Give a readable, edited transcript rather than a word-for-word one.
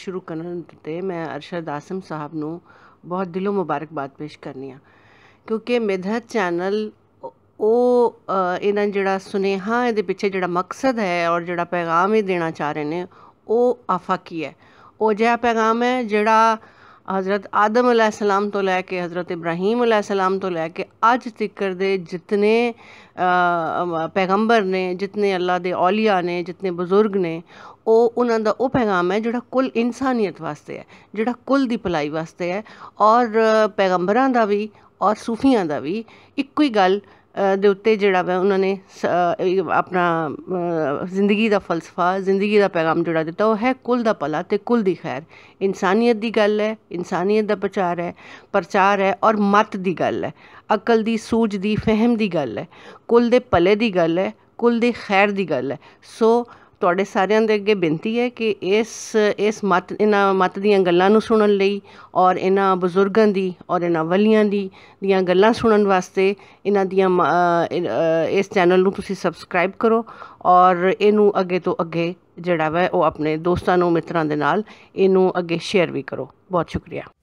शुरू करन ते मैं अरशद आसम साहब नू बहुत दिलों मुबारकबाद पेश करनी आ, क्योंकि मिधत चैनल इन्हां जेह्ड़ा सुनेहा इहदे पिच्छे जेह्ड़ा मकसद है और जेह्ड़ा पैगाम एह् देना चाह रहे ने ओह् आफाकी है। ओह् जिहा पैगाम है जेह्ड़ा हज़रत आदम अलैहिस्सलाम तो लैके हज़रत इब्राहीम अलैहिस्सलाम तो लैके अज तिकर दे जितने पैगंबर ने, जितने अल्लाह दे औलिया ने, जितने बुजुर्ग ने, ओह् उन्हां दा ओह् पैगाम है जेह्ड़ा कुल इंसानियत वास्ते है, जेह्ड़ा कुल दी भलाई वास्ते है। और पैगंबरां दा भी और सूफियां दा भी इक्को ही गल दे उत्ते जेह्ड़ा वै उन्हां ने अपना जिंदगी दा फलसफा, जिंदगी दा पैगाम जेह्ड़ा दित्ता ओह् है कुल दा भला ते कुल दी खैर। इंसानियत दी गल्ल है, इंसानियत दा प्रचार है और मत दी गल्ल है, अकल दी, सूझ दी, फहम दी गल्ल है, कुल दे भले दी गल्ल है, कुल दी खैर दी गल्ल है। सो तुहाडे सारिआं दे अग्गे बेनती है कि इस मत इन्हां मत दियां गल्लां नूं सुनन लई और इन्हां बजुर्गां दी और इन्हां वलियां दियां गल्लां सुनन वास्ते इन्हां दियां इस चैनल नूं तुसीं सबसक्राइब करो और इनू अग्गे तो अग्गे जेह्ड़ा वै ओह् अपने दोस्तां नूं मित्तरां दे नाल इनू अग्गे शेयर भी करो। बहुत शुक्रिया।